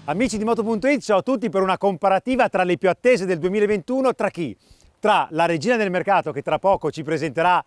Amici di Moto.it, ciao a tutti per una comparativa tra le più attese del 2021 tra chi? Tra la regina del mercato che tra poco ci presenterà,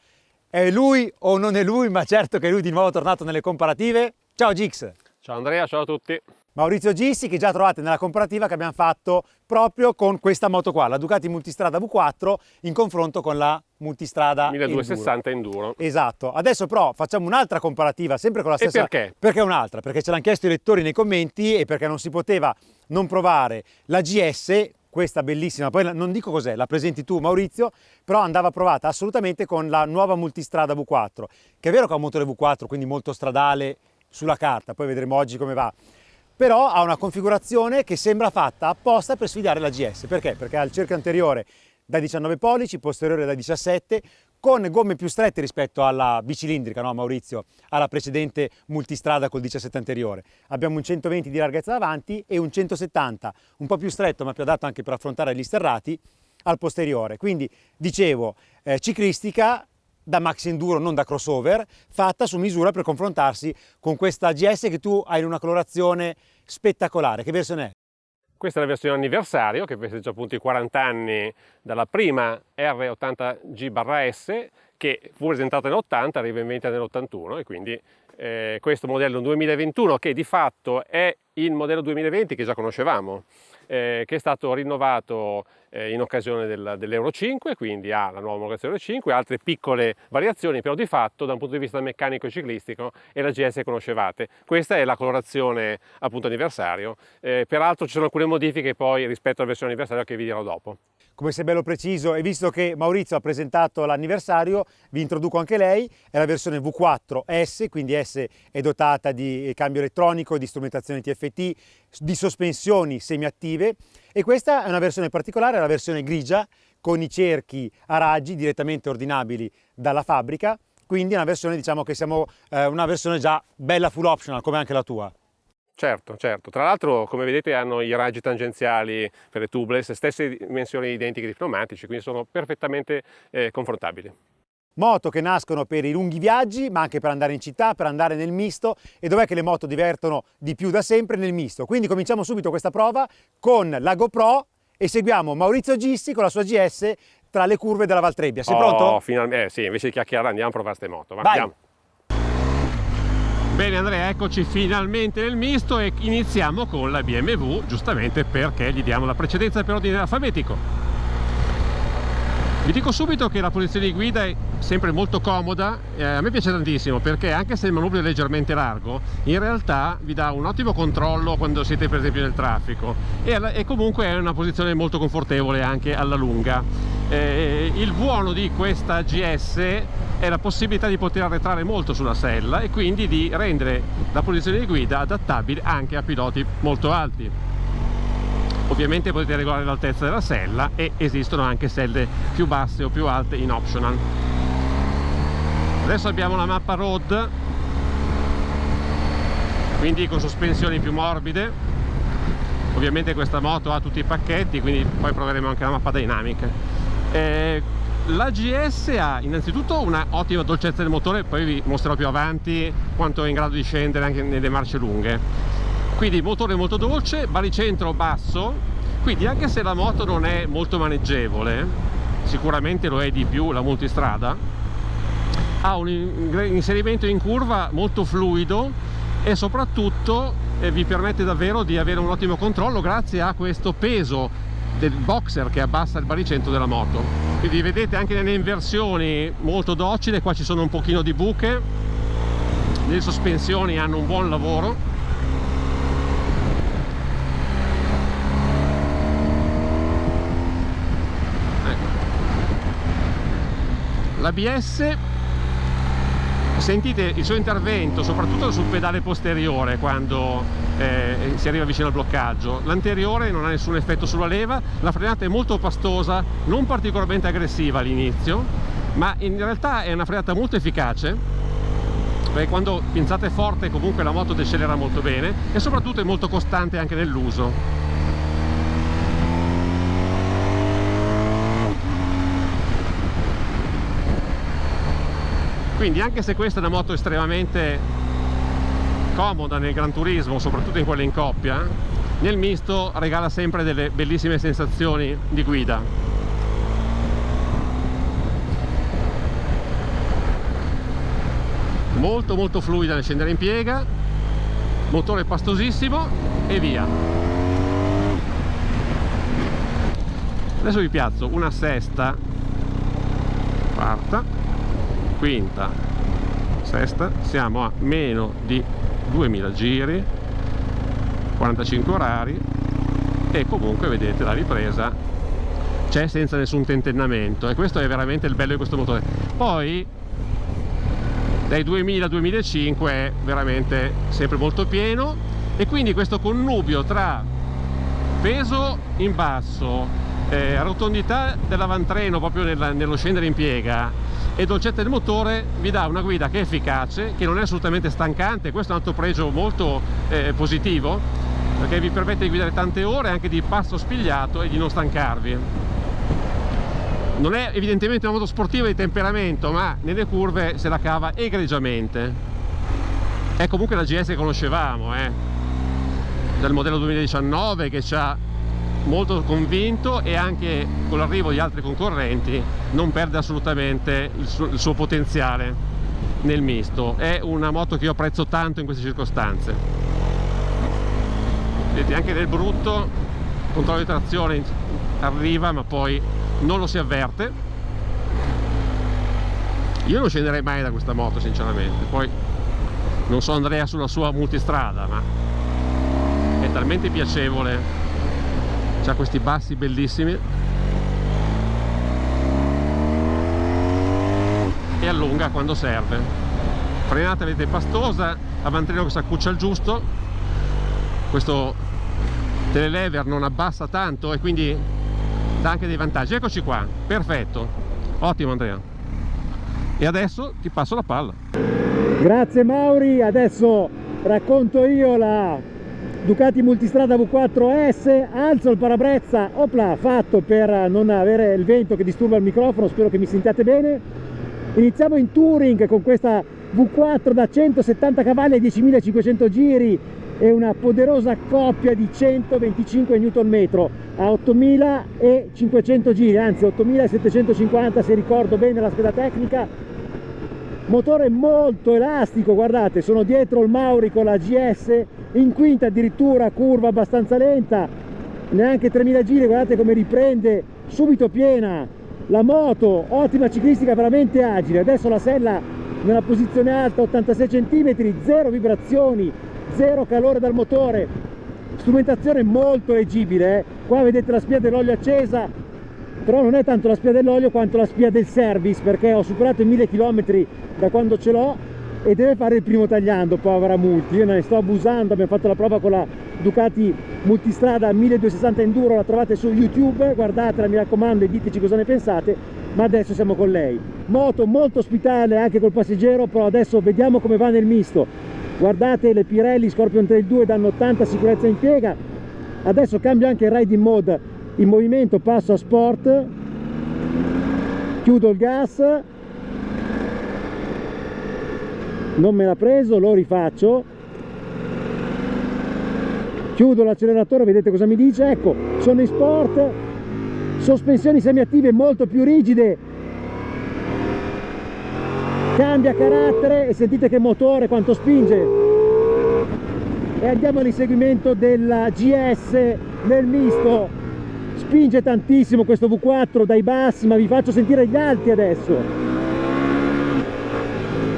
è lui o non è lui, ma certo che è lui di nuovo tornato nelle comparative. Ciao Gix! Ciao Andrea, ciao a tutti! Maurizio Gissi, che già trovate nella comparativa che abbiamo fatto proprio con questa moto qua, la Ducati Multistrada V4 in confronto con la Multistrada 1260 Enduro. Esatto, adesso però facciamo un'altra comparativa, sempre con la stessa... E perché? Perché è un'altra, perché ce l'hanno chiesto i lettori nei commenti e perché non si poteva non provare la GS, questa bellissima, poi non dico cos'è, la presenti tu Maurizio, però andava provata assolutamente con la nuova Multistrada V4, che è vero che ha un motore V4, quindi molto stradale sulla carta, poi vedremo oggi come va. Però ha una configurazione che sembra fatta apposta per sfidare la GS. Perché? Perché ha il cerchio anteriore da 19 pollici, posteriore da 17, con gomme più strette rispetto alla bicilindrica, no Maurizio? Alla precedente Multistrada col 17 anteriore. Abbiamo un 120 di larghezza davanti e un 170, un po' più stretto ma più adatto anche per affrontare gli sterrati, al posteriore. Quindi, dicevo, ciclistica da maxi enduro, non da crossover, fatta su misura per confrontarsi con questa GS che tu hai in una colorazione spettacolare. Che versione è? Questa è la versione anniversario che festeggia appunto i 40 anni dalla prima R80G/S che fu presentata nell'80, arriva in vendita nell'81 e quindi questo modello 2021 che di fatto è il modello 2020 che già conoscevamo, che è stato rinnovato in occasione dell'Euro 5, quindi ha la nuova omologazione Euro 5, altre piccole variazioni, però di fatto da un punto di vista meccanico e ciclistico è la GS che conoscevate. Questa è la colorazione appunto anniversario, peraltro ci sono alcune modifiche poi rispetto alla versione anniversario che vi dirò dopo. Come sei bello preciso, e visto che Maurizio ha presentato l'anniversario, vi introduco anche lei, è la versione V4S, quindi S è dotata di cambio elettronico, di strumentazione TFT, di sospensioni semiattive e questa è una versione particolare, la versione grigia, con i cerchi a raggi direttamente ordinabili dalla fabbrica, quindi è una versione, diciamo che siamo una versione già bella full optional, come anche la tua. Certo, certo. Tra l'altro, come vedete, hanno i raggi tangenziali per le tubeless, stesse dimensioni identiche di pneumatici, quindi sono perfettamente confrontabili. Moto che nascono per i lunghi viaggi, ma anche per andare in città, per andare nel misto. E dov'è che le moto divertono di più da sempre? Nel misto. Quindi cominciamo subito questa prova con la GoPro e seguiamo Maurizio Gissi con la sua GS tra le curve della Valtrebbia. Sei pronto? Finalmente, sì, invece di chiacchierare andiamo a provare queste moto. Vai. Andiamo. Bene Andrea, eccoci finalmente nel misto e iniziamo con la BMW, giustamente perché gli diamo la precedenza per ordine alfabetico. Vi dico subito che la posizione di guida è sempre molto comoda, a me piace tantissimo perché anche se il manubrio è leggermente largo, in realtà vi dà un ottimo controllo quando siete per esempio nel traffico e comunque è una posizione molto confortevole anche alla lunga. Il buono di questa GS è la possibilità di poter arretrare molto sulla sella e quindi di rendere la posizione di guida adattabile anche a piloti molto alti. Ovviamente potete regolare l'altezza della sella e esistono anche selle più basse o più alte in optional. Adesso abbiamo la mappa road, quindi con sospensioni più morbide. Ovviamente questa moto ha tutti i pacchetti, quindi poi proveremo anche la mappa dinamica. La GS ha innanzitutto una ottima dolcezza del motore, poi vi mostrerò più avanti quanto è in grado di scendere anche nelle marce lunghe. Quindi motore molto dolce, baricentro basso, quindi anche se la moto non è molto maneggevole, sicuramente lo è di più la multistrada, ha un inserimento in curva molto fluido e soprattutto vi permette davvero di avere un ottimo controllo grazie a questo peso del boxer che abbassa il baricentro della moto. Quindi vedete anche nelle inversioni molto docile, qua ci sono un pochino di buche, le sospensioni hanno un buon lavoro. L'ABS, sentite il suo intervento soprattutto sul pedale posteriore quando si arriva vicino al bloccaggio. L'anteriore non ha nessun effetto sulla leva, la frenata è molto pastosa, non particolarmente aggressiva all'inizio, ma in realtà è una frenata molto efficace, perché quando pinzate forte comunque la moto decelera molto bene e soprattutto è molto costante anche nell'uso. Quindi anche se questa è una moto estremamente comoda nel Gran Turismo, soprattutto in quelle in coppia, nel misto regala sempre delle bellissime sensazioni di guida. Molto molto fluida nel scendere in piega, motore pastosissimo e via. Adesso vi piazzo una sesta, quarta, quinta, sesta, siamo a meno di 2000 giri, 45 orari, e comunque vedete la ripresa c'è senza nessun tentennamento, e questo è veramente il bello di questo motore. Poi dai 2000 al 2005 è veramente sempre molto pieno, e quindi questo connubio tra peso in basso, rotondità dell'avantreno proprio nello scendere in piega, e dolcezza del motore vi dà una guida che è efficace, che non è assolutamente stancante. Questo è un altro pregio molto positivo, perché vi permette di guidare tante ore anche di passo spigliato e di non stancarvi. Non è evidentemente una moto sportiva di temperamento, ma nelle curve se la cava egregiamente. È comunque la GS che conoscevamo, del modello 2019, che ci ha molto convinto, e anche con l'arrivo di altri concorrenti non perde assolutamente il suo potenziale nel misto. È una moto che io apprezzo tanto in queste circostanze. Vedete, anche nel brutto il controllo di trazione arriva, ma poi non lo si avverte. Io non scenderei mai da questa moto sinceramente, poi non so Andrea sulla sua multistrada, ma è talmente piacevole. C'ha questi bassi bellissimi e allunga quando serve. Frenata vedete pastosa, avantreno che si accuccia al giusto, questo telelever non abbassa tanto e quindi dà anche dei vantaggi. Eccoci qua, perfetto, ottimo Andrea. E adesso ti passo la palla. Grazie Mauri, adesso racconto io la Ducati Multistrada V4S. Alzo il parabrezza, opla, fatto per non avere il vento che disturba il microfono, spero che mi sentiate bene. Iniziamo in touring con questa V4 da 170 cavalli e 10.500 giri e una poderosa coppia di 125 Nm a 8.500 giri, anzi 8.750 se ricordo bene la scheda tecnica. Motore molto elastico, guardate, sono dietro il Mauri con la GS, in quinta addirittura curva abbastanza lenta, neanche 3.000 giri, guardate come riprende subito piena la moto, ottima ciclistica, veramente agile. Adesso la sella nella posizione alta, 86 cm, zero vibrazioni, zero calore dal motore, strumentazione molto leggibile, qua vedete la spia dell'olio accesa, però non è tanto la spia dell'olio quanto la spia del service, perché ho superato i 1000 km da quando ce l'ho e deve fare il primo tagliando, povera Multi. Io ne sto abusando, abbiamo fatto la prova con la Ducati Multistrada 1260 Enduro, la trovate su YouTube, guardatela mi raccomando e diteci cosa ne pensate, ma adesso siamo con lei. Moto molto ospitale anche col passeggero, però adesso vediamo come va nel misto. Guardate, le Pirelli Scorpion Trail 2 danno tanta sicurezza in piega. Adesso cambio anche il riding mode in movimento, passo a sport, chiudo il gas, non me l'ha preso, lo rifaccio, chiudo l'acceleratore, vedete cosa mi dice. Ecco, sono in sport, sospensioni semiattive molto più rigide, cambia carattere e sentite che motore quanto spinge. E andiamo all'inseguimento della GS nel misto, spinge tantissimo questo V4 dai bassi, ma vi faccio sentire gli alti adesso.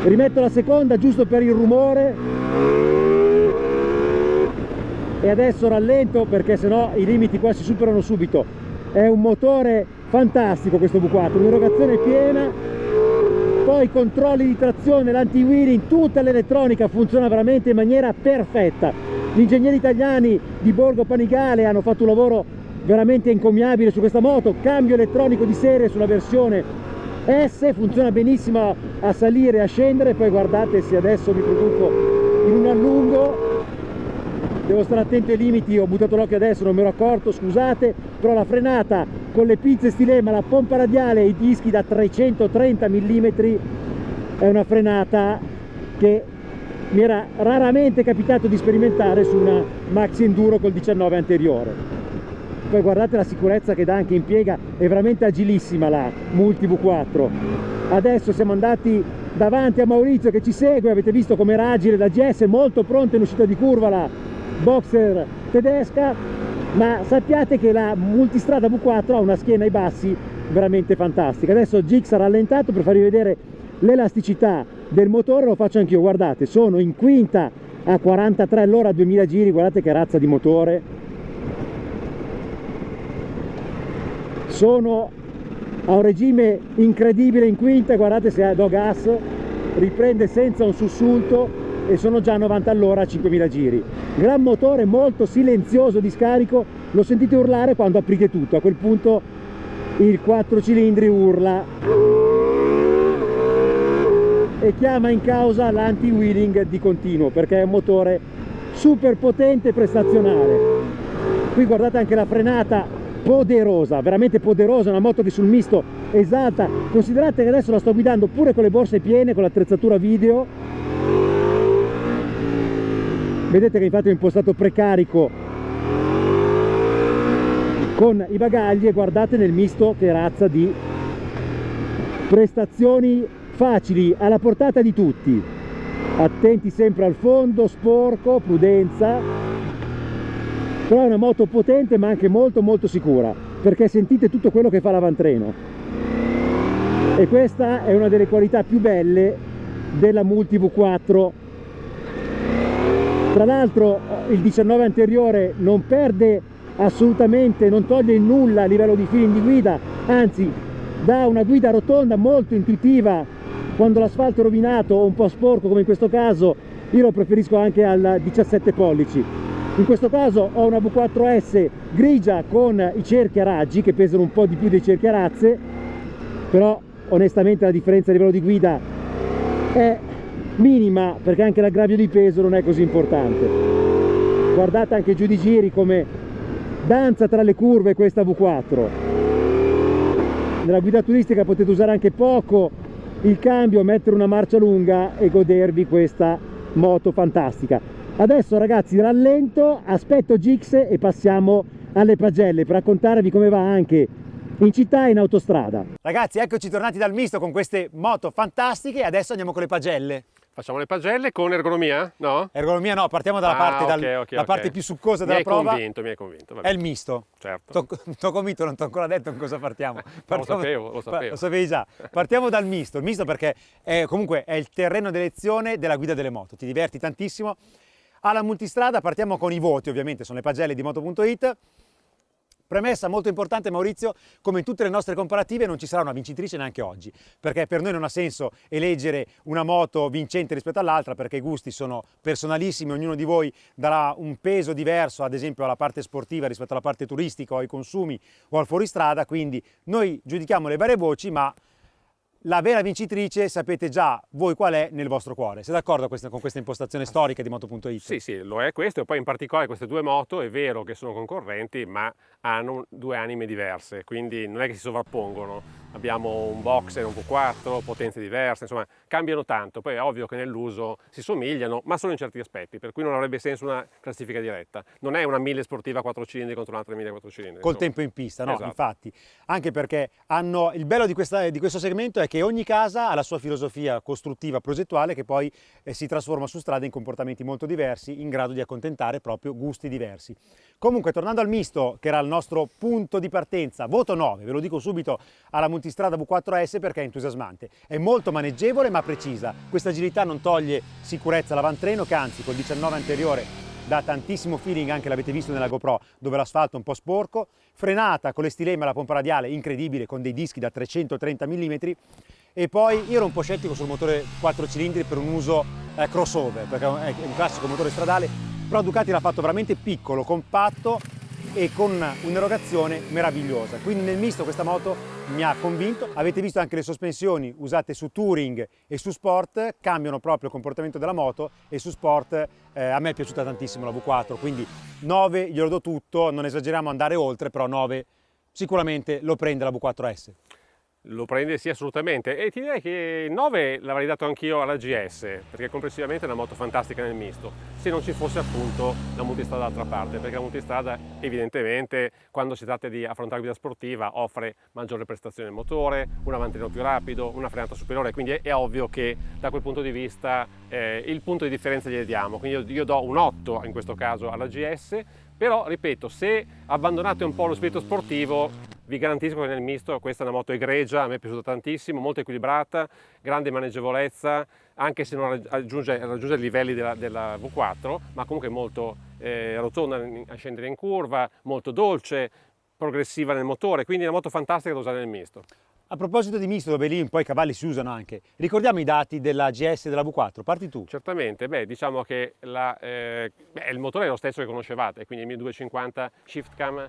Rimetto la seconda giusto per il rumore e adesso rallento perché sennò i limiti qua si superano subito. È un motore fantastico questo V4, un'erogazione piena, poi i controlli di trazione, l'anti-wheeling, tutta l'elettronica funziona veramente in maniera perfetta. Gli ingegneri italiani di Borgo Panigale hanno fatto un lavoro veramente encomiabile su questa moto. Cambio elettronico di serie sulla versione S, funziona benissimo a salire e a scendere. Poi guardate, se adesso mi produco in un allungo devo stare attento ai limiti, ho buttato l'occhio adesso, non mi ero accorto, scusate, però la frenata con le pinze stilema, la pompa radiale e i dischi da 330 mm è una frenata che mi era raramente capitato di sperimentare su una Maxi Enduro col 19 anteriore. Poi guardate la sicurezza che dà anche in piega, è veramente agilissima la Multi V4. Adesso siamo andati davanti a Maurizio che ci segue, avete visto come era agile la GS, molto pronta in uscita di curva la Boxer tedesca, ma sappiate che la multistrada V4 ha una schiena ai bassi veramente fantastica. Adesso Gix ha rallentato per farvi vedere l'elasticità del motore, lo faccio anch'io, guardate, sono in quinta a 43 all'ora a 2000 giri, guardate che razza di motore. Sono a un regime incredibile in quinta, guardate se do gas, riprende senza un sussulto e sono già a 90 all'ora a 5000 giri. Gran motore, molto silenzioso di scarico, lo sentite urlare quando aprite tutto, a quel punto il 4 cilindri urla e chiama in causa l'anti-wheeling di continuo, perché è un motore super potente e prestazionale. Qui guardate anche la frenata poderosa, veramente poderosa, una moto che sul misto esalta. Considerate che adesso la sto guidando pure con le borse piene, con l'attrezzatura video. Vedete che infatti ho impostato precarico con i bagagli e guardate nel misto che razza di prestazioni facili, alla portata di tutti. Attenti sempre al fondo, sporco, prudenza. Però è una moto potente ma anche molto molto sicura, perché sentite tutto quello che fa l'avantreno. E questa è una delle qualità più belle della Multi V4. Tra l'altro il 19 anteriore non perde assolutamente, non toglie in nulla a livello di feeling di guida, anzi dà una guida rotonda molto intuitiva quando l'asfalto è rovinato o un po' sporco come in questo caso. Io lo preferisco anche al 17 pollici. In questo caso ho una V4S grigia con i cerchi a raggi che pesano un po' di più dei cerchi a razze, però onestamente la differenza a livello di guida è minima, perché anche l'aggravio di peso non è così importante. Guardate anche giù di giri come danza tra le curve questa V4. Nella guida turistica potete usare anche poco il cambio, mettere una marcia lunga e godervi questa moto fantastica. Adesso ragazzi rallento, aspetto Gix e passiamo alle pagelle per raccontarvi come va anche in città e in autostrada. Ragazzi, eccoci tornati dal misto con queste moto fantastiche e adesso andiamo con le pagelle. Facciamo le pagelle con ergonomia? No? Ergonomia no, partiamo dalla parte, parte più succosa della prova. Mi hai convinto. È il misto. Certo. T'ho convinto, non ti ho ancora detto con cosa partiamo. Lo sapevo. Lo sapevi già. Partiamo dal misto. Il misto perché comunque è il terreno d'elezione della guida delle moto. Ti diverti tantissimo. Alla multistrada partiamo con i voti, ovviamente, sono le pagelle di Moto.it. Premessa molto importante, Maurizio, come in tutte le nostre comparative non ci sarà una vincitrice neanche oggi, perché per noi non ha senso eleggere una moto vincente rispetto all'altra, perché i gusti sono personalissimi, ognuno di voi darà un peso diverso, ad esempio alla parte sportiva rispetto alla parte turistica o ai consumi o al fuoristrada, quindi noi giudichiamo le varie voci, ma la vera vincitrice sapete già voi qual è nel vostro cuore. Siete d'accordo con questa impostazione storica di Moto.it? Sì, lo è questo, e poi in particolare queste due moto è vero che sono concorrenti, ma hanno due anime diverse, quindi non è che si sovrappongono. Abbiamo un Boxer, un V4, potenze diverse, insomma cambiano tanto, poi è ovvio che nell'uso si somigliano, ma solo in certi aspetti, per cui non avrebbe senso una classifica diretta. Non è una 1000 sportiva 4 cilindri contro un'altra 1000 4 cilindri. Col tempo in pista, no? Esatto. Infatti, anche perché il bello di questo segmento è che ogni casa ha la sua filosofia costruttiva, progettuale, che poi si trasforma su strada in comportamenti molto diversi, in grado di accontentare proprio gusti diversi. Comunque, tornando al misto, che era il nostro punto di partenza, voto 9, ve lo dico subito, alla multistrada V4S perché è entusiasmante. È molto maneggevole ma precisa. Questa agilità non toglie sicurezza all'avantreno, che anzi col 19 anteriore dà tantissimo feeling, anche l'avete visto nella GoPro, dove l'asfalto è un po' sporco. Frenata con le stileme alla pompa radiale incredibile, con dei dischi da 330 mm. E poi io ero un po' scettico sul motore 4 cilindri per un uso crossover, perché è un classico motore stradale, però Ducati l'ha fatto veramente piccolo, compatto e con un'erogazione meravigliosa. Quindi nel misto questa moto mi ha convinto. Avete visto anche le sospensioni usate su Touring e su Sport, cambiano proprio il comportamento della moto, e su Sport a me è piaciuta tantissimo la V4, quindi 9 glielo do tutto, non esageriamo andare oltre, però 9 sicuramente lo prende la V4S. lo prendi, sì, assolutamente, e ti direi che il 9 l'avrei dato anch'io alla GS, perché complessivamente è una moto fantastica nel misto, se non ci fosse appunto la multistrada dall'altra parte, perché la multistrada evidentemente quando si tratta di affrontare guida sportiva offre maggiore prestazione del motore, un avantreno più rapido, una frenata superiore, quindi è ovvio che da quel punto di vista il punto di differenza glielo diamo, quindi io do un 8 in questo caso alla GS, però ripeto, se abbandonate un po' lo spirito sportivo, vi garantisco che nel misto questa è una moto egregia, a me è piaciuta tantissimo, molto equilibrata, grande maneggevolezza, anche se non raggiunge i livelli della V4, ma comunque molto rotonda a scendere in curva, molto dolce, progressiva nel motore, quindi è una moto fantastica da usare nel misto. A proposito di misto, dove lì un po' i cavalli si usano anche, ricordiamo i dati della GS e della V4, parti tu. Certamente, diciamo che il motore è lo stesso che conoscevate, quindi il 1250 Shift Cam,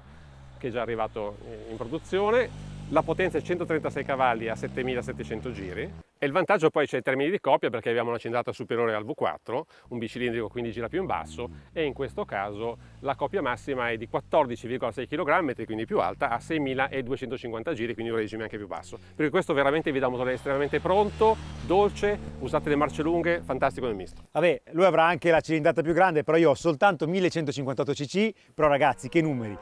che è già arrivato in produzione, la potenza è 136 cavalli a 7700 giri e il vantaggio poi c'è in termini di coppia, perché abbiamo una cilindrata superiore al V4, un bicilindrico quindi gira più in basso, e in questo caso la coppia massima è di 14,6 kg, quindi più alta, a 6250 giri, quindi un regime anche più basso. Per questo veramente vi dà un motore estremamente pronto, dolce, usate le marce lunghe, fantastico nel misto. Vabbè, lui avrà anche la cilindrata più grande, però io ho soltanto 1158 cc, però ragazzi, che numeri!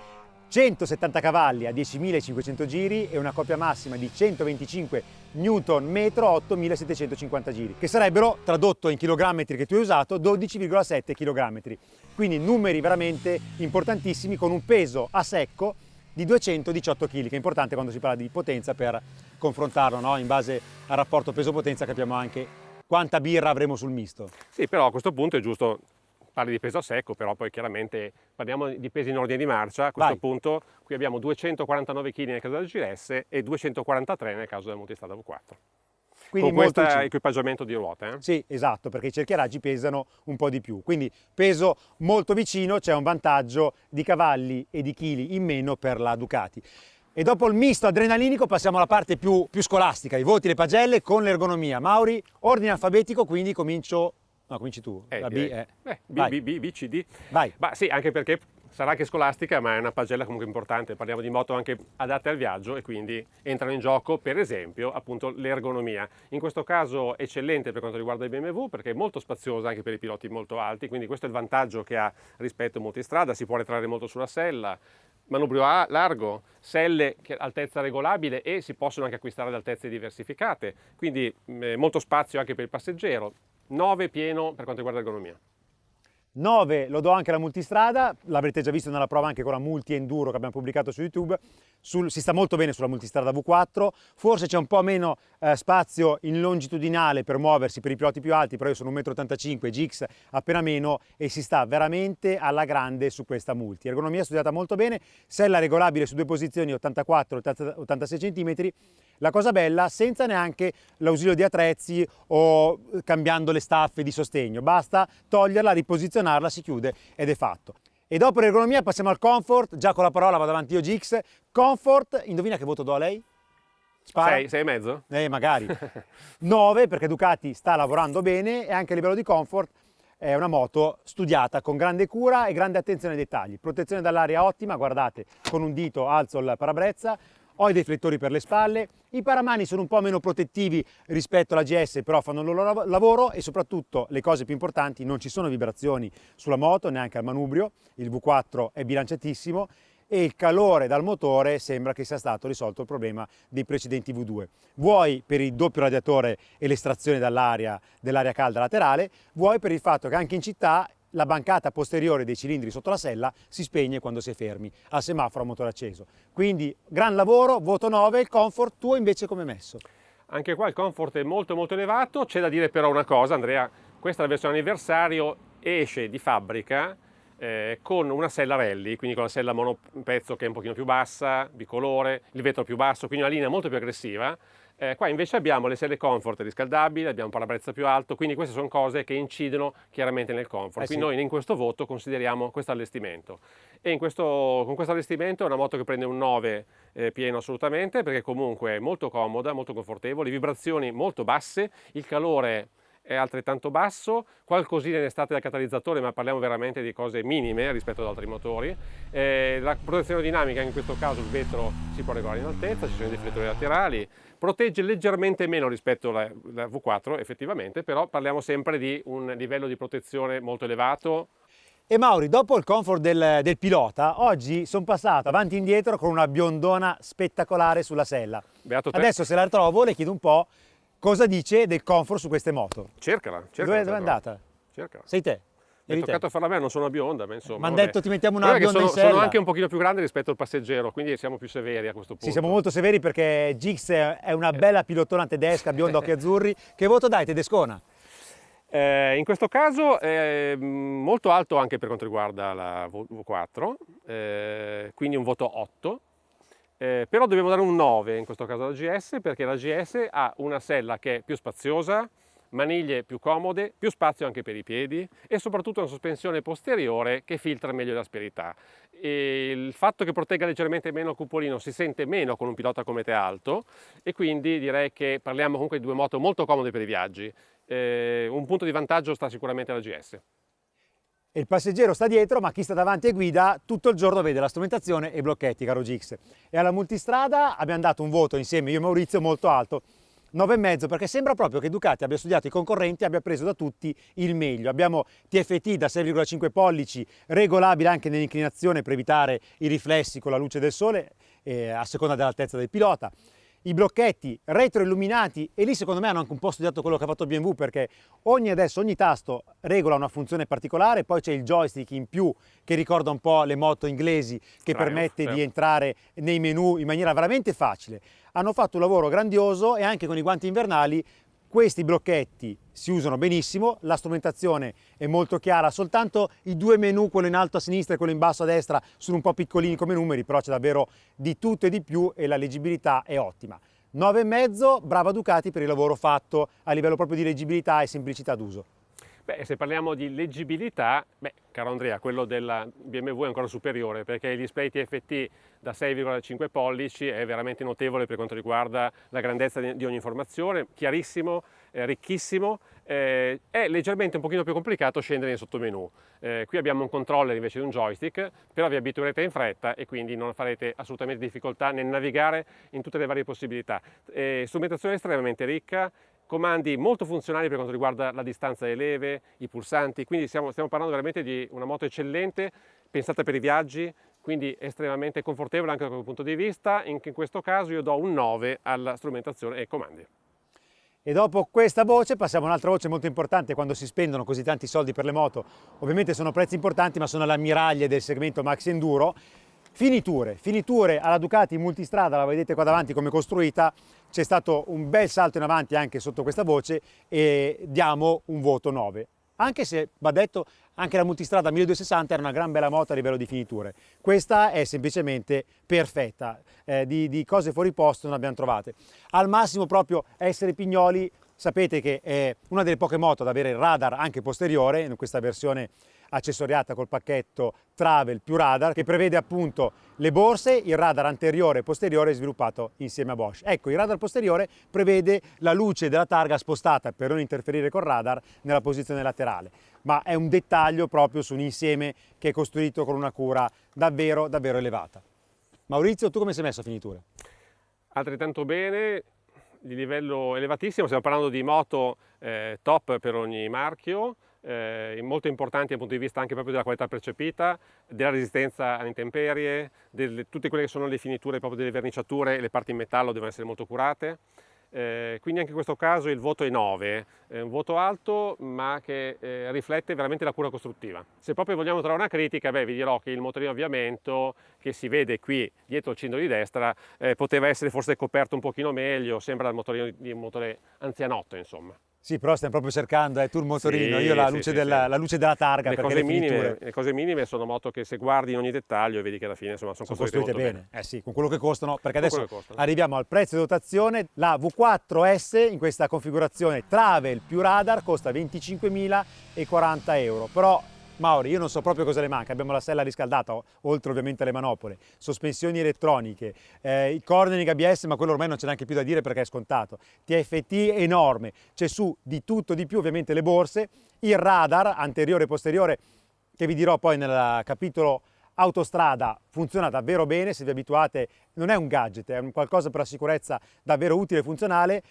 170 cavalli a 10.500 giri e una coppia massima di 125 Nm, 8.750 giri, che sarebbero, tradotto in chilogrammetri che tu hai usato, 12,7 kg. Quindi numeri veramente importantissimi, con un peso a secco di 218 kg, che è importante quando si parla di potenza per confrontarlo, no? In base al rapporto peso-potenza capiamo anche quanta birra avremo sul misto. Sì, però a questo punto è giusto. Parli di peso a secco, però poi chiaramente parliamo di pesi in ordine di marcia. A questo punto qui abbiamo 249 kg nel caso della GS e 243 nel caso della multistrada V4. Quindi con questo equipaggiamento di ruote. Sì, esatto, perché i cerchiaraggi pesano un po' di più. Quindi peso molto vicino, c'è un vantaggio di cavalli e di chili in meno per la Ducati. E dopo il misto adrenalinico passiamo alla parte più scolastica, i voti, le pagelle con l'ergonomia. Mauri, ordine alfabetico, quindi comincio... No, cominci tu. La B, B, C, D. Vai. Ma sì, anche perché sarà anche scolastica, ma è una pagella comunque importante. Parliamo di moto anche adatte al viaggio e quindi entrano in gioco, per esempio, appunto l'ergonomia. In questo caso eccellente per quanto riguarda il BMW, perché è molto spaziosa anche per i piloti molto alti, quindi questo è il vantaggio che ha rispetto a multistrada, si può arretrare molto sulla sella, manubrio largo, selle altezza regolabile e si possono anche acquistare ad altezze diversificate, quindi molto spazio anche per il passeggero. 9 pieno per quanto riguarda l'ergonomia. 9 lo do anche alla multistrada, l'avrete già visto nella prova anche con la Multi Enduro che abbiamo pubblicato su YouTube, si sta molto bene sulla multistrada V4, forse c'è un po' meno spazio in longitudinale per muoversi per i piloti più alti, però io sono 1,85 m, GX appena meno e si sta veramente alla grande su questa Multi. Ergonomia studiata molto bene, sella regolabile su due posizioni 84-86 cm, la cosa bella senza neanche l'ausilio di attrezzi o cambiando le staffe di sostegno, basta toglierla, riposizionarla, si chiude ed è fatto. E dopo l'ergonomia passiamo al comfort, già con la parola vado avanti io GX, comfort, indovina che voto do a lei? Spara. 6,5? Magari. 9 perché Ducati sta lavorando bene e anche a livello di comfort è una moto studiata con grande cura e grande attenzione ai dettagli. Protezione dall'aria ottima, guardate, con un dito alzo il parabrezza, ho i deflettori per le spalle, i paramani sono un po' meno protettivi rispetto alla GS, però fanno il loro lavoro e soprattutto le cose più importanti, non ci sono vibrazioni sulla moto, neanche al manubrio, il V4 è bilanciatissimo e il calore dal motore sembra che sia stato risolto il problema dei precedenti V2. Vuoi per il doppio radiatore e l'estrazione dell'aria calda laterale, vuoi per il fatto che anche in città la bancata posteriore dei cilindri sotto la sella si spegne quando si è fermi, al semaforo a motore acceso. Quindi gran lavoro, voto 9, il comfort, tuo invece come messo? Anche qua il comfort è molto elevato, c'è da dire però una cosa Andrea, questa è la versione anniversario, esce di fabbrica con una sella rally, quindi con la sella monopezzo che è un pochino più bassa, bicolore, il vetro più basso, quindi una linea molto più aggressiva. Qua invece abbiamo le selle comfort riscaldabili, abbiamo un parabrezza più alto, quindi queste sono cose che incidono chiaramente nel comfort. Quindi noi in questo voto consideriamo questo allestimento. E con questo allestimento è una moto che prende un 9 pieno assolutamente, perché comunque è molto comoda, molto confortevole, vibrazioni molto basse, il calore è altrettanto basso, qualcosina in estate dal catalizzatore, ma parliamo veramente di cose minime rispetto ad altri motori. La protezione dinamica, in questo caso il vetro si può regolare in altezza, ci sono i deflettori laterali, protegge leggermente meno rispetto alla V4 effettivamente, però parliamo sempre di un livello di protezione molto elevato. E Mauri, dopo il comfort del pilota, oggi sono passato avanti e indietro con una biondona spettacolare sulla sella. Beato te. Adesso se la trovo le chiedo un po' cosa dice del comfort su queste moto. Cercala. Dove è andata? Cercala. Sei te? Mi è toccato farla a me, non sono una bionda, ma insomma. Mi hanno detto ti mettiamo una bionda in sono sella. anche un pochino più grande rispetto al passeggero, quindi siamo più severi a questo punto. Sì, siamo molto severi perché Gix è una bella pilotona tedesca, bionda, occhi azzurri. Che voto dai, tedescona? In questo caso è molto alto anche per quanto riguarda la V4, quindi un voto 8, però dobbiamo dare un 9 in questo caso alla GS, perché la GS ha una sella che è più spaziosa, maniglie più comode, più spazio anche per i piedi e soprattutto una sospensione posteriore che filtra meglio l'asperità. E il fatto che protegga leggermente meno il cupolino si sente meno con un pilota come te alto, e quindi direi che parliamo comunque di due moto molto comode per i viaggi. Un punto di vantaggio sta sicuramente alla GS. E il passeggero sta dietro, ma chi sta davanti e guida tutto il giorno vede la strumentazione e i blocchetti, caro Gix. E alla multistrada abbiamo dato un voto insieme, io e Maurizio, molto alto, 9,5, perché sembra proprio che Ducati abbia studiato i concorrenti e abbia preso da tutti il meglio. Abbiamo TFT da 6,5 pollici, regolabile anche nell'inclinazione per evitare i riflessi con la luce del sole, a seconda dell'altezza del pilota. I blocchetti retroilluminati, e lì secondo me hanno anche un po' studiato quello che ha fatto BMW, perché ogni tasto regola una funzione particolare, poi c'è il joystick in più che ricorda un po' le moto inglesi, che permette di entrare nei menu in maniera veramente facile. Hanno fatto un lavoro grandioso e anche con i guanti invernali questi blocchetti si usano benissimo, la strumentazione è molto chiara, soltanto i due menu, quello in alto a sinistra e quello in basso a destra, sono un po' piccolini come numeri, però c'è davvero di tutto e di più e la leggibilità è ottima. 9,5, brava Ducati per il lavoro fatto a livello proprio di leggibilità e semplicità d'uso. Beh, se parliamo di leggibilità, caro Andrea, quello della BMW è ancora superiore, perché il display TFT da 6,5 pollici è veramente notevole per quanto riguarda la grandezza di ogni informazione, chiarissimo, ricchissimo, è leggermente un pochino più complicato scendere nei sottomenu. Qui abbiamo un controller invece di un joystick, però vi abituerete in fretta e quindi non farete assolutamente difficoltà nel navigare in tutte le varie possibilità. Strumentazione estremamente ricca, comandi molto funzionali per quanto riguarda la distanza delle leve, i pulsanti, quindi stiamo parlando veramente di una moto eccellente, pensata per i viaggi, quindi estremamente confortevole anche da quel punto di vista. In questo caso io do un 9 alla strumentazione e ai comandi. E dopo questa voce passiamo a un'altra voce molto importante quando si spendono così tanti soldi per le moto. Ovviamente sono prezzi importanti, ma sono le ammiraglie del segmento Maxi Enduro. Finiture alla Ducati multistrada, la vedete qua davanti come costruita, c'è stato un bel salto in avanti anche sotto questa voce e diamo un voto 9. Anche se, va detto, anche la multistrada 1260 era una gran bella moto a livello di finiture. Questa è semplicemente perfetta, di cose fuori posto non abbiamo trovate. Al massimo proprio essere pignoli, sapete che è una delle poche moto ad avere il radar anche posteriore, in questa versione accessoriata col pacchetto Travel più radar, che prevede appunto le borse, il radar anteriore e posteriore sviluppato insieme a Bosch. Ecco, il radar posteriore prevede la luce della targa spostata per non interferire col radar nella posizione laterale, ma è un dettaglio proprio su un insieme che è costruito con una cura davvero elevata. Maurizio, tu come sei messo a finiture? Altrettanto bene, di livello elevatissimo, stiamo parlando di moto top per ogni marchio, molto importanti dal punto di vista anche proprio della qualità percepita, della resistenza alle intemperie, tutte quelle che sono le finiture proprio delle verniciature e le parti in metallo devono essere molto curate. Quindi anche in questo caso il voto è 9, è un voto alto ma che riflette veramente la cura costruttiva. Se proprio vogliamo trovare una critica, vi dirò che il motorino a avviamento che si vede qui dietro il cilindro di destra poteva essere forse coperto un pochino meglio, sembra il motorino di un motore anzianotto insomma. Sì, però stiamo proprio cercando, tu il motorino, sì, io la luce della targa, perché le cose minime sono moto che se guardi in ogni dettaglio vedi che alla fine insomma, sono costruite bene. Sì, con quello che costano, perché adesso arriviamo al prezzo di dotazione. La V4S in questa configurazione Travel più radar costa 25.040 euro, però Mauri, io non so proprio cosa le manca, abbiamo la sella riscaldata, oltre ovviamente alle manopole, sospensioni elettroniche, il cornering ABS, ma quello ormai non c'è neanche più da dire perché è scontato, TFT enorme, c'è su di tutto di più, ovviamente le borse, il radar anteriore e posteriore, che vi dirò poi nel capitolo autostrada, funziona davvero bene, se vi abituate, non è un gadget, è un qualcosa per la sicurezza davvero utile e funzionale.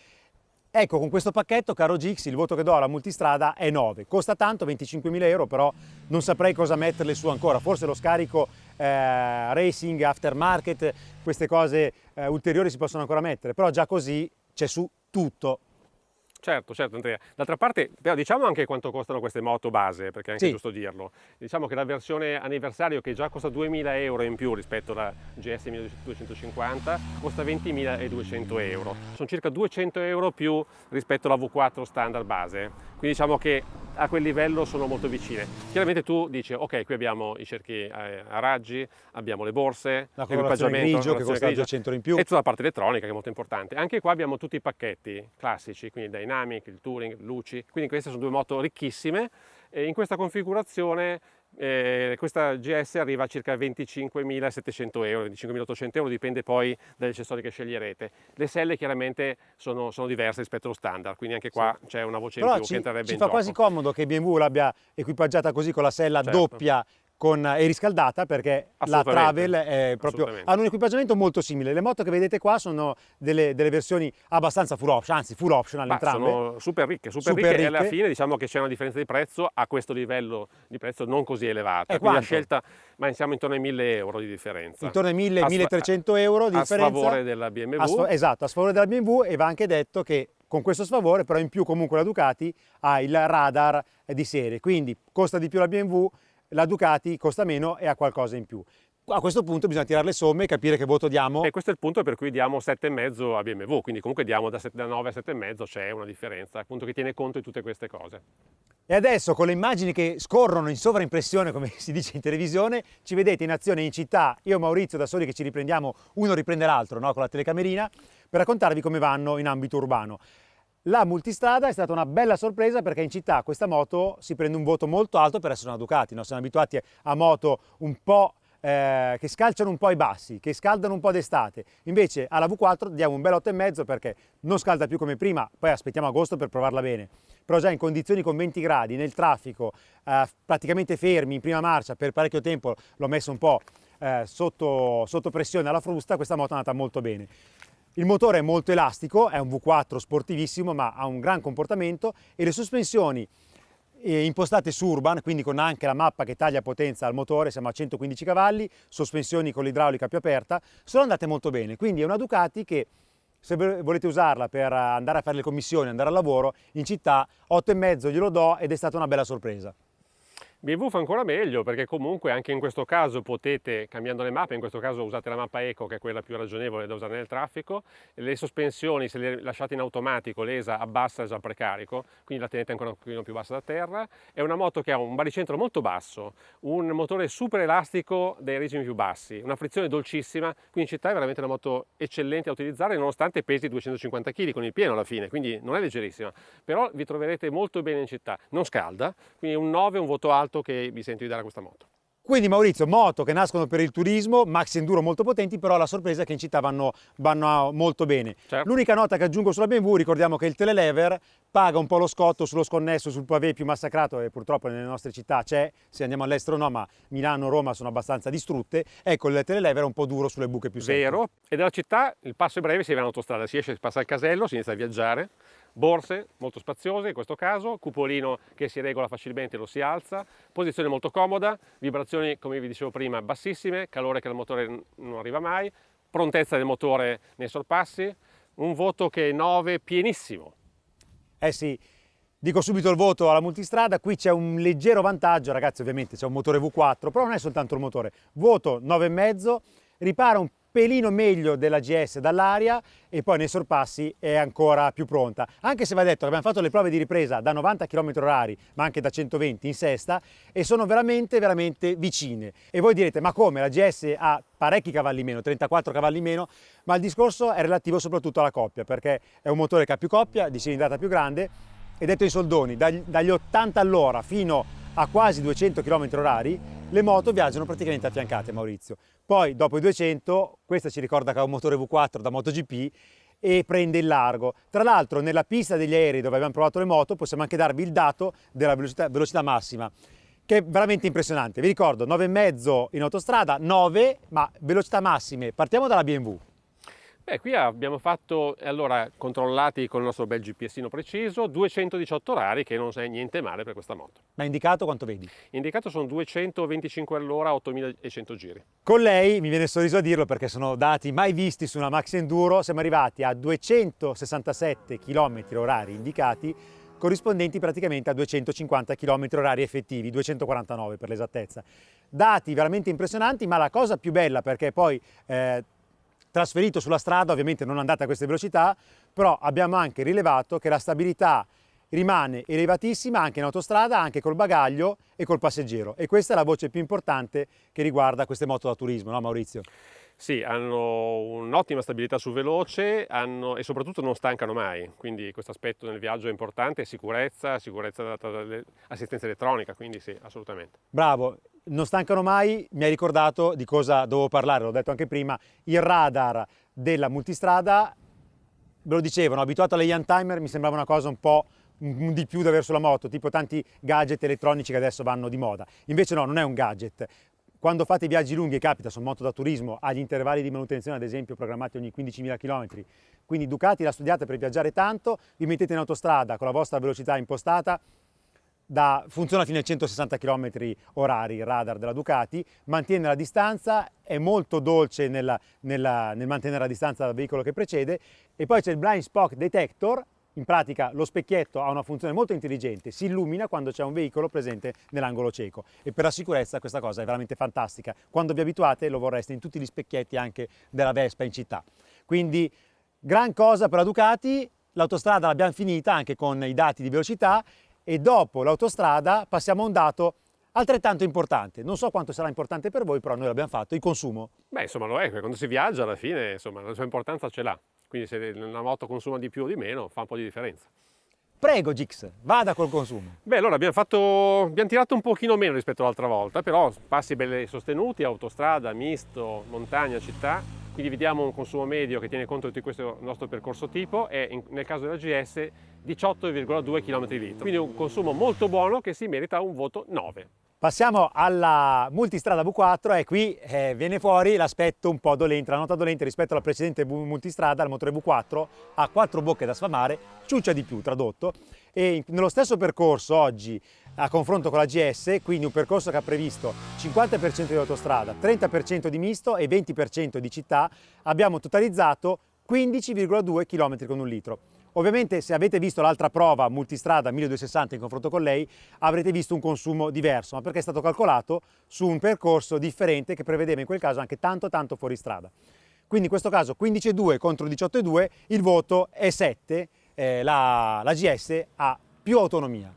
Ecco, con questo pacchetto, caro Gix, il voto che do alla multistrada è 9. Costa tanto, 25.000 euro, però non saprei cosa metterle su ancora. Forse lo scarico racing, aftermarket, queste cose ulteriori si possono ancora mettere, però già così c'è su tutto. Certo, Andrea. D'altra parte, però diciamo anche quanto costano queste moto base, perché è anche Sì. giusto dirlo. Diciamo che la versione anniversario, che già costa 2.000 euro in più rispetto alla GS 1250, costa 20.200 euro. Sono circa 200 euro più rispetto alla V4 standard base. Quindi diciamo che a quel livello sono molto vicine. Chiaramente tu dici, ok, qui abbiamo i cerchi a raggi, abbiamo le borse, La colorazione grigio che costa 200 euro in più. E tutta la parte elettronica che è molto importante. Anche qua abbiamo tutti i pacchetti classici, quindi Dynamic, il Touring, luci. Quindi queste sono due moto ricchissime. E in questa configurazione questa GS arriva a circa 25.700 euro, 25.800 euro, dipende poi dagli accessori che sceglierete. Le selle chiaramente sono diverse rispetto allo standard, quindi anche qua c'è una voce in più che entrerebbe in gioco. Ci fa quasi comodo che BMW l'abbia equipaggiata così con la sella doppia e riscaldata, perché la Travel è proprio, hanno un equipaggiamento molto simile. Le moto che vedete qua sono delle versioni abbastanza full option, anzi full optional entrambe. Sono super ricche e alla fine diciamo che c'è una differenza di prezzo a questo livello di prezzo non così elevata. Quindi la scelta, ma siamo intorno ai 1.000 euro di differenza. Intorno ai 1.000-1.300 euro di differenza. A sfavore della BMW. Esatto, a sfavore della BMW, e va anche detto che con questo sfavore però in più comunque la Ducati ha il radar di serie, quindi costa di più la BMW, la Ducati costa meno e ha qualcosa in più. A questo punto bisogna tirare le somme e capire che voto diamo. E questo è il punto per cui diamo 7,5 a BMW, quindi comunque diamo da 9 a 7,5, c'è una differenza appunto che tiene conto di tutte queste cose. E adesso, con le immagini che scorrono in sovraimpressione, come si dice in televisione, ci vedete in azione in città, io e Maurizio da soli che ci riprendiamo, uno riprende l'altro, no? Con la telecamerina, per raccontarvi come vanno in ambito urbano. La multistrada è stata una bella sorpresa perché in città questa moto si prende un voto molto alto per essere una Ducati, no? Siamo abituati a moto un po' che scalciano un po' i bassi, che scaldano un po' d'estate. Invece alla V4 diamo un bel 8,5 perché non scalda più come prima, poi aspettiamo agosto per provarla bene. Però già in condizioni con 20 gradi, nel traffico, praticamente fermi in prima marcia per parecchio tempo, l'ho messo un po' sotto pressione alla frusta, questa moto è andata molto bene. Il motore è molto elastico, è un V4 sportivissimo ma ha un gran comportamento, e le sospensioni impostate su Urban, quindi con anche la mappa che taglia potenza al motore, siamo a 115 cavalli, sospensioni con l'idraulica più aperta, sono andate molto bene. Quindi è una Ducati che, se volete usarla per andare a fare le commissioni, andare al lavoro, in città 8,5 glielo do, ed è stata una bella sorpresa. BMW fa ancora meglio, perché comunque anche in questo caso potete, cambiando le mappe, in questo caso usate la mappa Eco, che è quella più ragionevole da usare nel traffico, le sospensioni, se le lasciate in automatico, l'ESA abbassa già il precarico, quindi la tenete ancora un pochino più bassa da terra. È una moto che ha un baricentro molto basso, un motore super elastico dei regimi più bassi, una frizione dolcissima, quindi in città è veramente una moto eccellente da utilizzare, nonostante pesi 250 kg con il pieno alla fine, quindi non è leggerissima, però vi troverete molto bene in città, non scalda, quindi un 9 è un voto alto che mi sento di dare a questa moto. Quindi Maurizio, moto che nascono per il turismo, maxi enduro molto potenti, però la sorpresa è che in città vanno molto bene. Certo. L'unica nota che aggiungo sulla BMW, ricordiamo che il telelever paga un po' lo scotto sullo sconnesso, sul pavé più massacrato, e purtroppo nelle nostre città c'è, se andiamo all'estero no, ma Milano, Roma sono abbastanza distrutte. Ecco, il telelever è un po' duro sulle buche più secche. Vero, e dalla città il passo è breve, si va in autostrada, si esce, si passa il casello, si inizia a viaggiare. Borse molto spaziose in questo caso, cupolino che si regola facilmente e lo si alza, posizione molto comoda, vibrazioni come vi dicevo prima bassissime, calore che al motore non arriva mai, prontezza del motore nei sorpassi, un voto che è 9 pienissimo. Eh sì, dico subito il voto alla multistrada, qui c'è un leggero vantaggio, ragazzi, ovviamente c'è un motore V4, però non è soltanto il motore, voto 9,5, ripara un pelino meglio della GS dall'aria e poi nei sorpassi è ancora più pronta, anche se va detto che abbiamo fatto le prove di ripresa da 90 km/h ma anche da 120 in sesta e sono veramente vicine. E voi direte, ma come, la GS ha parecchi cavalli meno, 34 cavalli meno, ma il discorso è relativo soprattutto alla coppia, perché è un motore che ha più coppia, di cilindrata più grande, e detto in soldoni, dagli 80 all'ora fino a quasi 200 km/h, le moto viaggiano praticamente affiancate, Maurizio. Poi dopo i 200, questa ci ricorda che ha un motore V4 da MotoGP e prende il largo. Tra l'altro nella pista degli aerei dove abbiamo provato le moto possiamo anche darvi il dato della velocità massima, che è veramente impressionante. Vi ricordo 9,5 in autostrada, 9, ma velocità massime. Partiamo dalla BMW. Beh, qui abbiamo fatto, allora, controllati con il nostro bel GPSino preciso, 218 orari, che non è niente male per questa moto. Ma indicato quanto vedi? Indicato sono 225 all'ora, 8100 giri. Con lei, mi viene sorriso a dirlo perché sono dati mai visti su una Max Enduro, siamo arrivati a 267 km orari indicati, corrispondenti praticamente a 250 km orari effettivi, 249 per l'esattezza. Dati veramente impressionanti, ma la cosa più bella, perché poi trasferito sulla strada ovviamente non andate a queste velocità, però abbiamo anche rilevato che la stabilità rimane elevatissima anche in autostrada, anche col bagaglio e col passeggero, e questa è la voce più importante che riguarda queste moto da turismo, no Maurizio? Sì, hanno un'ottima stabilità sul veloce e soprattutto non stancano mai, quindi questo aspetto nel viaggio è importante, sicurezza data dall'assistenza elettronica, quindi sì, assolutamente. Bravo, non stancano mai, mi hai ricordato di cosa dovevo parlare, l'ho detto anche prima, il radar della multistrada, ve lo dicevano, abituato alle Young Timer mi sembrava una cosa un po' di più da avere sulla moto, tipo tanti gadget elettronici che adesso vanno di moda. Invece no, non è un gadget. Quando fate viaggi lunghi, capita su moto da turismo, agli intervalli di manutenzione ad esempio programmati ogni 15.000 km, quindi Ducati l'ha studiata per viaggiare tanto, vi mettete in autostrada con la vostra velocità impostata, funziona fino ai 160 km orari il radar della Ducati, mantiene la distanza, è molto dolce nel mantenere la distanza dal veicolo che precede, e poi c'è il blind spot detector. In pratica lo specchietto ha una funzione molto intelligente, si illumina quando c'è un veicolo presente nell'angolo cieco, e per la sicurezza questa cosa è veramente fantastica. Quando vi abituate lo vorreste in tutti gli specchietti anche della Vespa in città. Quindi gran cosa per la Ducati, l'autostrada l'abbiamo finita anche con i dati di velocità, e dopo l'autostrada passiamo a un dato altrettanto importante. Non so quanto sarà importante per voi, però noi l'abbiamo fatto, il consumo. Beh, insomma lo è, quando si viaggia alla fine, insomma, la sua importanza ce l'ha. Quindi se una moto consuma di più o di meno fa un po' di differenza. Prego Gix, vada col consumo. Beh, allora abbiamo tirato un pochino meno rispetto all'altra volta, però passi belli sostenuti, autostrada, misto, montagna, città. Quindi vediamo un consumo medio che tiene conto di questo nostro percorso tipo, e nel caso della GS 18,2 km/h. Quindi un consumo molto buono che si merita un voto 9. Passiamo alla multistrada V4 e qui viene fuori l'aspetto un po' dolente, la nota dolente rispetto alla precedente multistrada. Il motore V4 ha 4 bocche da sfamare, ciuccia di più tradotto, e nello stesso percorso oggi a confronto con la GS, quindi un percorso che ha previsto 50% di autostrada, 30% di misto e 20% di città, abbiamo totalizzato 15,2 km con un litro. Ovviamente se avete visto l'altra prova multistrada 1260 in confronto con lei avrete visto un consumo diverso, ma perché è stato calcolato su un percorso differente che prevedeva in quel caso anche tanto fuoristrada. Quindi in questo caso 15,2 contro 18,2, il voto è 7, la GS ha più autonomia.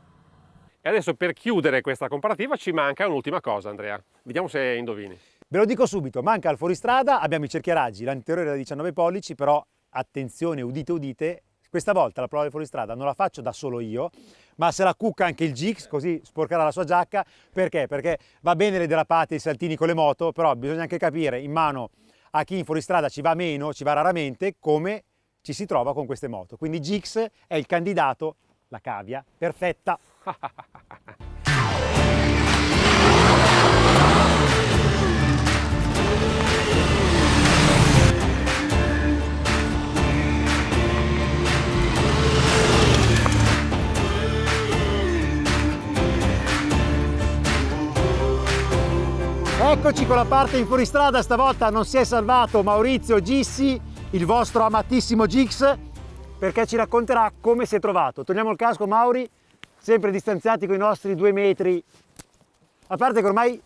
E adesso per chiudere questa comparativa ci manca un'ultima cosa, Andrea. Vediamo se indovini. Ve lo dico subito, manca il fuoristrada, abbiamo i cerchieraggi, l'anteriore da 19 pollici, però attenzione, udite udite, questa volta la prova di fuoristrada non la faccio da solo io, ma se la cucca anche il Gix, così sporcherà la sua giacca. Perché? Perché va bene le derapate, i saltini con le moto, però bisogna anche capire in mano a chi in fuoristrada ci va meno, ci va raramente, come ci si trova con queste moto. Quindi Gix è il candidato, la cavia perfetta. Eccoci con la parte in fuoristrada, stavolta non si è salvato Maurizio Gissi, il vostro amatissimo Gix, perché ci racconterà come si è trovato. Togliamo il casco Mauri, sempre distanziati con i nostri 2 metri, a parte che ormai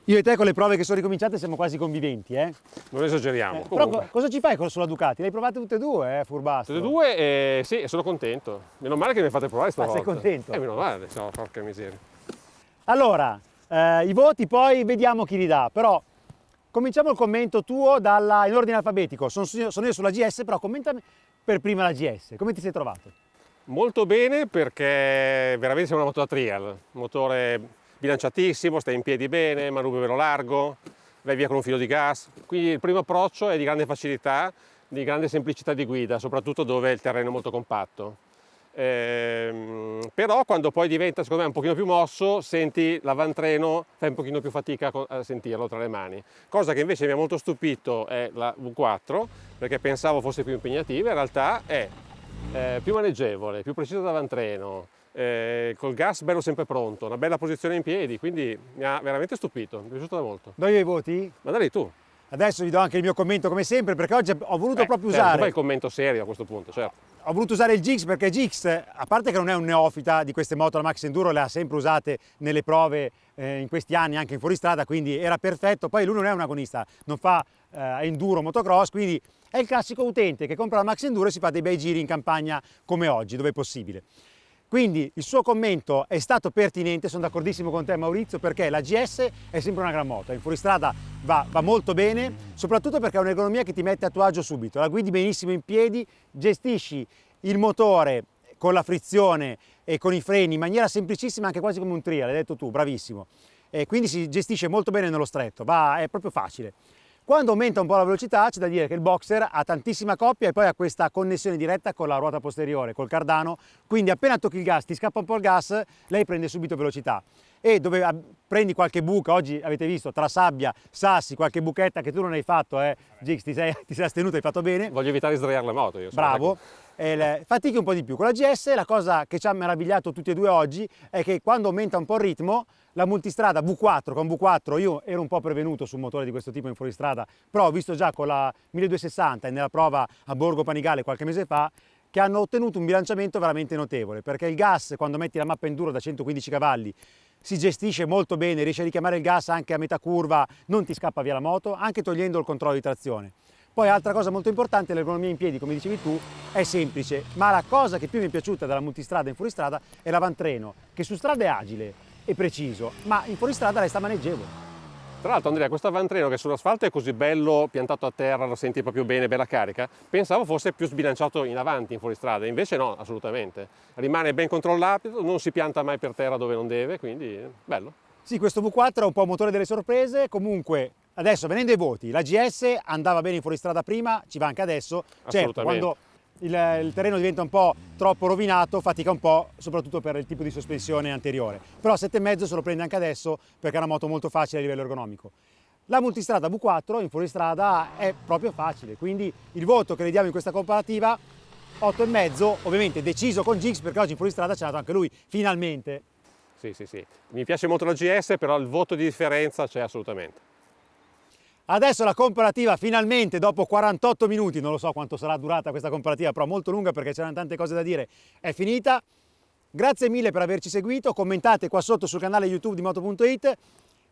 io e te con le prove che sono ricominciate siamo quasi conviventi, eh? Non esageriamo. Però cosa ci fai sulla Ducati? Le hai provate tutte e due, furbastro? Tutte e due, sì, sono contento. Meno male che mi fate provare stavolta. Sei contento? Meno male, no, porca miseria. Allora, i voti poi vediamo chi li dà, però cominciamo il commento tuo in ordine alfabetico. Sono io sulla GS, però commentami per prima la GS. Come ti sei trovato? Molto bene, perché veramente sembra una moto da trial, motore bilanciatissimo, stai in piedi bene, manubrio largo, vai via con un filo di gas, quindi il primo approccio è di grande facilità, di grande semplicità di guida, soprattutto dove il terreno è molto compatto. Però quando poi diventa secondo me un pochino più mosso, senti l'avantreno, fai un pochino più fatica a sentirlo tra le mani, cosa che invece mi ha molto stupito è la V4, perché pensavo fosse più impegnativa, in realtà è più maneggevole, più preciso d'avantreno, col gas bello sempre pronto, una bella posizione in piedi, quindi mi ha veramente stupito, mi è piaciuto da molto. Do io i voti? Ma dai tu. Adesso vi do anche il mio commento come sempre, perché oggi ho voluto proprio Tu fai usare... il commento serio a questo punto, certo. Ho voluto usare il Gix perché Gix, a parte che non è un neofita di queste moto, la Max Enduro le ha sempre usate nelle prove in questi anni, anche in fuoristrada, quindi era perfetto. Poi lui non è un agonista, non fa enduro, motocross, quindi è il classico utente che compra la Max Enduro e si fa dei bei giri in campagna come oggi, dove è possibile. Quindi il suo commento è stato pertinente, sono d'accordissimo con te Maurizio, perché la GS è sempre una gran moto, in fuoristrada va molto bene, soprattutto perché è un'ergonomia che ti mette a tuo agio subito, la guidi benissimo in piedi, gestisci il motore con la frizione e con i freni in maniera semplicissima, anche quasi come un trial, l'hai detto tu, bravissimo, e quindi si gestisce molto bene nello stretto, è proprio facile. Quando aumenta un po' la velocità c'è da dire che il Boxer ha tantissima coppia e poi ha questa connessione diretta con la ruota posteriore, col cardano, quindi appena tocchi il gas, ti scappa un po' il gas, lei prende subito velocità. E dove prendi qualche buca, oggi avete visto, tra sabbia, sassi, qualche buchetta che tu non hai fatto, Gix, ti sei astenuto, hai fatto bene. Voglio evitare di sdraiare la moto io. Bravo. Fatichi un po' di più. Con la GS la cosa che ci ha meravigliato tutti e due oggi è che quando aumenta un po' il ritmo, la multistrada V4, con V4 io ero un po' prevenuto su un motore di questo tipo in fuoristrada, però ho visto già con la 1260 e nella prova a Borgo Panigale qualche mese fa che hanno ottenuto un bilanciamento veramente notevole, perché il gas quando metti la mappa enduro da 115 cavalli si gestisce molto bene, riesce a richiamare il gas anche a metà curva, non ti scappa via la moto, anche togliendo il controllo di trazione. Poi altra cosa molto importante, l'ergonomia in piedi, come dicevi tu, è semplice, ma la cosa che più mi è piaciuta della multistrada in fuoristrada è l'avantreno, che su strada è agile e preciso, ma in fuoristrada resta maneggevole. Tra l'altro Andrea, questo avantreno che sull'asfalto è così bello piantato a terra, lo senti proprio bene, bella carica, pensavo fosse più sbilanciato in avanti in fuoristrada, invece no, assolutamente. Rimane ben controllato, non si pianta mai per terra dove non deve, quindi bello. Sì, questo V4 è un po' motore delle sorprese, comunque adesso venendo ai voti, la GS andava bene in fuoristrada prima, ci va anche adesso, certo quando il terreno diventa un po' troppo rovinato fatica un po', soprattutto per il tipo di sospensione anteriore, però 7,5 se lo prende anche adesso perché è una moto molto facile a livello ergonomico. La multistrada V4 in fuoristrada è proprio facile, quindi il voto che le diamo in questa comparativa 8,5, ovviamente deciso con Gix perché oggi in fuoristrada c'è andato anche lui, finalmente. Sì, mi piace molto la GS, però il voto di differenza c'è assolutamente. Adesso la comparativa finalmente dopo 48 minuti, non lo so quanto sarà durata questa comparativa, però molto lunga perché c'erano tante cose da dire, è finita. Grazie mille per averci seguito, commentate qua sotto sul canale YouTube di Moto.it,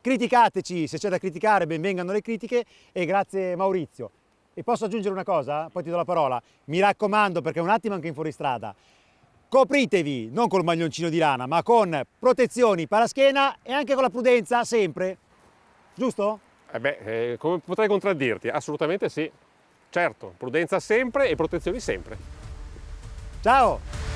criticateci se c'è da criticare, benvengano le critiche e grazie Maurizio. E posso aggiungere una cosa? Poi ti do la parola. Mi raccomando, perché un attimo anche in fuoristrada, copritevi non col maglioncino di lana, ma con protezioni, paraschiena e anche con la prudenza sempre, giusto? Come potrei contraddirti? Assolutamente sì. Certo, prudenza sempre e protezioni sempre. Ciao!